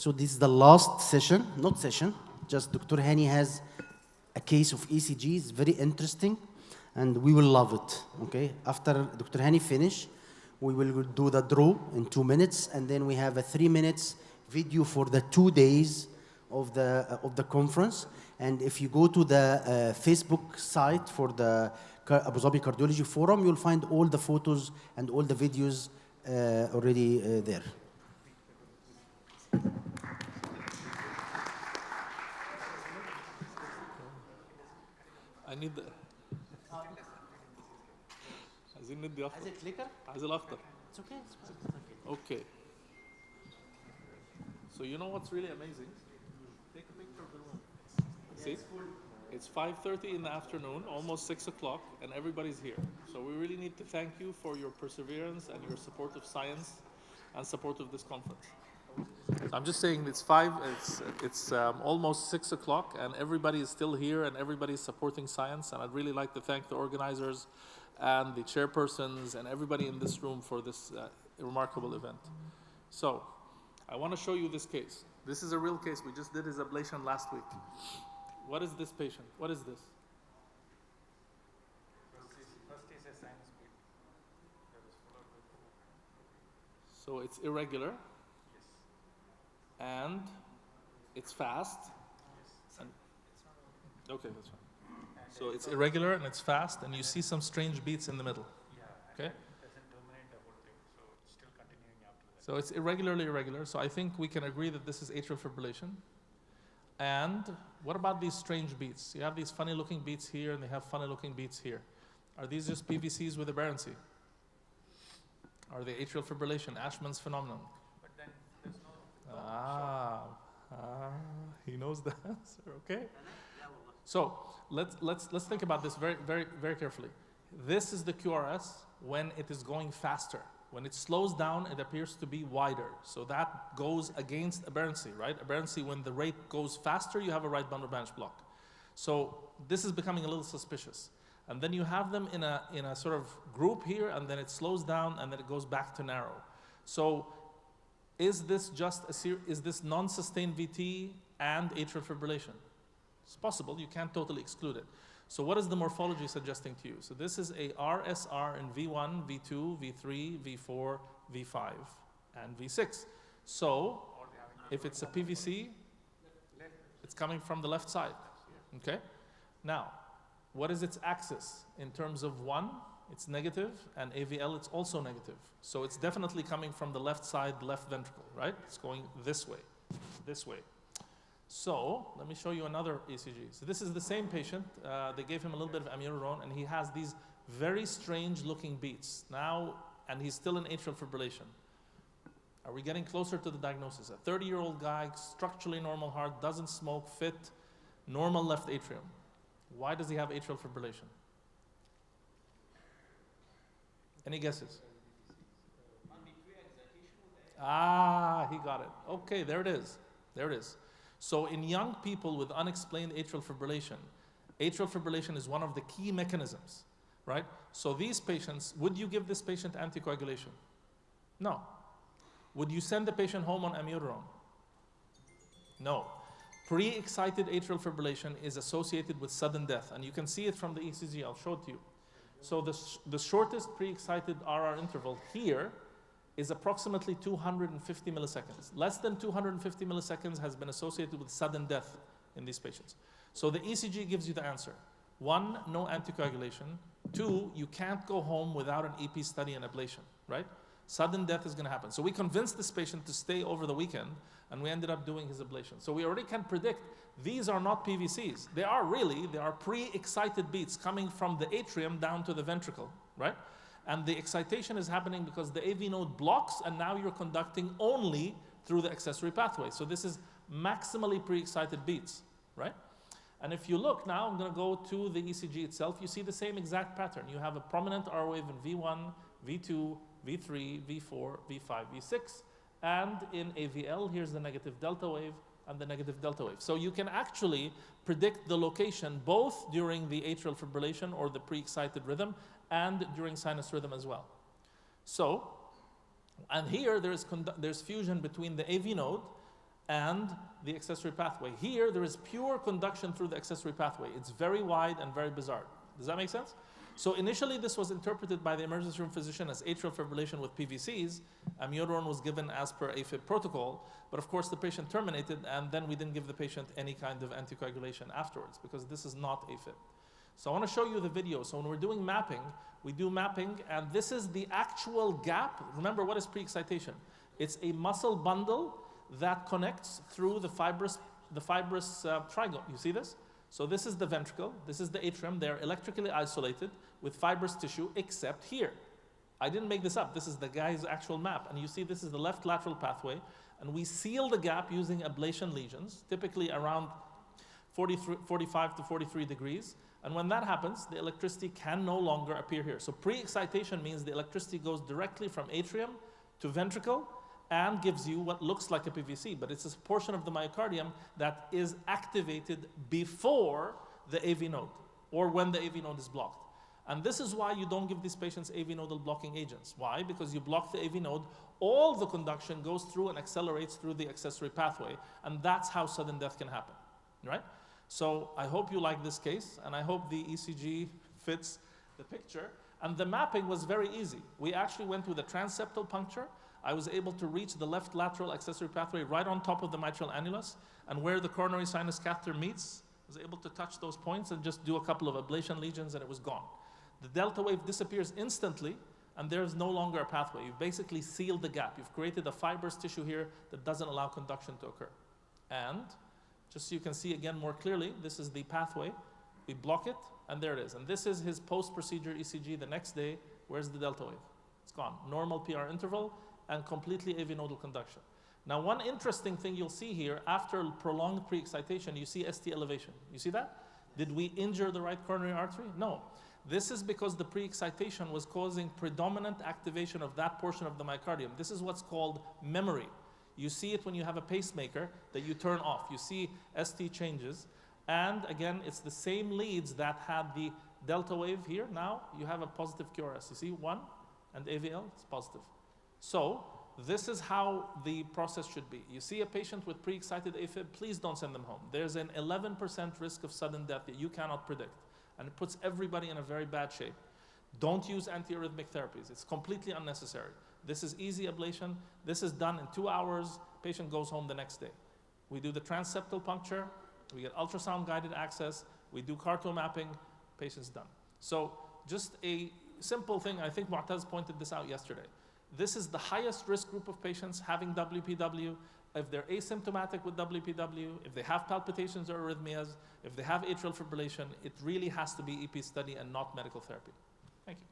So this is the last session, not session, just Dr. Hani has a case of ECG. It's very interesting, and we will love it, okay? After Dr. Hani finish, we will do the draw in 2 minutes, and then we have a 3 minutes video for the 2 days of the conference. And if you go to the Facebook site for the Abu Dhabi Cardiology Forum, you'll find all the photos and all the videos already there. I need the... عايزين ندي أخضر. عايز الكليكر؟ عايز الأخضر. It's okay. It's okay. Okay. So you know what's really amazing? Take a picture of the room. See? It's 5:30 in the afternoon, almost 6 o'clock, and everybody's here. So we really need to thank you for your perseverance and your support of science and support of this conference. So I'm just saying it's almost 6 o'clock, and everybody is still here, and everybody is supporting science. And I'd really like to thank the organizers and the chairpersons and everybody in this room for this remarkable event. So I want to show you this case. This is a real case. We just did his ablation last week. What is this patient? What is this? First is a sinus bleed. That is followed by So it's irregular. yes. And it's fast. Yes. And, okay, that's fine. So it's irregular and it's fast, and you see some strange beats in the middle. Yeah. Okay. It doesn't terminate the whole thing, so it's still continuing after that. So it's irregularly irregular. So I think we can agree that this is atrial fibrillation. And what about these strange beats? You have these funny looking beats here, and they have funny looking beats here. Are these just PVCs with aberrancy? Are they atrial fibrillation, Ashman's phenomenon? But then there's no He knows the answer. Okay. So let's think about this very, very, very carefully. This is the QRS when it is going faster. When it slows down, it appears to be wider. So that goes against aberrancy, right? Aberrancy, when the rate goes faster, you have a right bundle branch block. So this is becoming a little suspicious. And then you have them in a sort of group here, and then it slows down, and then it goes back to narrow. So is this just is this non-sustained VT and atrial fibrillation? It's possible. You can't totally exclude it. So what is the morphology suggesting to you? So this is a RSR in V1, V2, V3, V4, V5, and V6. So if it's a PVC, it's coming from the left side. Okay? Now, what is its axis? In terms of 1, it's negative, and AVL, it's also negative. So it's definitely coming from the left side, left ventricle, right? It's going this way, this way. So let me show you another ECG. So this is the same patient. They gave him a little bit of amiodarone, and he has these very strange looking beats. Now, and he's still in atrial fibrillation. Are we getting closer to the diagnosis? A 30-year-old guy, structurally normal heart, doesn't smoke, fit, normal left atrium. Why does he have atrial fibrillation? Any guesses? He got it. Okay, there it is. There it is. So in young people with unexplained atrial fibrillation is one of the key mechanisms, right? So these patients, would you give this patient anticoagulation? No. Would you send the patient home on amiodarone? No. Pre-excited atrial fibrillation is associated with sudden death, and you can see it from the ECG. I'll show it to you. So the shortest pre-excited RR interval here is approximately 250 milliseconds. Less than 250 milliseconds has been associated with sudden death in these patients. So the ECG gives you the answer. 1, no anticoagulation. 2, you can't go home without an EP study and ablation, right? Sudden death is going to happen. So we convinced this patient to stay over the weekend, and we ended up doing his ablation. So we already can predict these are not PVCs. They are pre-excited beats coming from the atrium down to the ventricle, right? And the excitation is happening because the AV node blocks, and now you're conducting only through the accessory pathway. So this is maximally pre-excited beats, right? And if you look now, I'm going to go to the ECG itself. You see the same exact pattern. You have a prominent R wave in V1, V2, V3, V4, V5, V6. And in AVL, here's the negative delta wave and the negative delta wave. So you can actually predict the location both during the atrial fibrillation or the pre-excited rhythm and during sinus rhythm as well. So, and here there's fusion between the AV node and the accessory pathway. Here, there is pure conduction through the accessory pathway. It's very wide and very bizarre. Does that make sense? So initially, this was interpreted by the emergency room physician as atrial fibrillation with PVCs. Amiodarone was given as per AFib protocol, but of course the patient terminated, and then we didn't give the patient any kind of anticoagulation afterwards, because this is not AFib. So I want to show you the video. So when we're doing mapping, we do mapping, and this is the actual gap. Remember, what is pre-excitation? It's a muscle bundle that connects through the fibrous triangle. You see this? So this is the ventricle, this is the atrium. They're electrically isolated with fibrous tissue, except here. I didn't make this up. This is the guy's actual map. And you see this is the left lateral pathway. And we seal the gap using ablation lesions, typically around 45 to 43 degrees. And when that happens, the electricity can no longer appear here. So pre-excitation means the electricity goes directly from atrium to ventricle and gives you what looks like a PVC, but it's a portion of the myocardium that is activated before the AV node or when the AV node is blocked. And this is why you don't give these patients AV nodal blocking agents. Why? Because you block the AV node, all the conduction goes through and accelerates through the accessory pathway, and that's how sudden death can happen, right? So I hope you like this case, and I hope the ECG fits the picture. And the mapping was very easy. We actually went with a transeptal puncture. I was able to reach the left lateral accessory pathway right on top of the mitral annulus, and where the coronary sinus catheter meets, I was able to touch those points and just do a couple of ablation lesions, and it was gone. The delta wave disappears instantly, and there's no longer a pathway. You've basically sealed the gap. You've created a fibrous tissue here that doesn't allow conduction to occur. And just so you can see again more clearly, this is the pathway. We block it, and there it is. And this is his post-procedure ECG the next day. Where's the delta wave? It's gone. Normal PR interval and completely AV nodal conduction. Now, one interesting thing you'll see here, after prolonged pre-excitation, you see ST elevation. You see that? Did we injure the right coronary artery? No. This is because the pre-excitation was causing predominant activation of that portion of the myocardium. This is what's called memory. You see it when you have a pacemaker that you turn off. You see ST changes. And again, it's the same leads that had the delta wave here. Now you have a positive QRS. You see 1 and AVL, it's positive. So this is how the process should be. You see a patient with pre-excited AFib, please don't send them home. There's an 11% risk of sudden death that you cannot predict. And it puts everybody in a very bad shape. Don't use antiarrhythmic therapies. It's completely unnecessary. This is easy ablation. This is done in 2 hours. Patient goes home the next day. We do the transeptal puncture. We get ultrasound-guided access. We do carto mapping. Patient's done. So just a simple thing. I think Mu'taz pointed this out yesterday. This is the highest risk group of patients having WPW. If they're asymptomatic with WPW, if they have palpitations or arrhythmias, if they have atrial fibrillation, it really has to be EP study and not medical therapy. Thank you.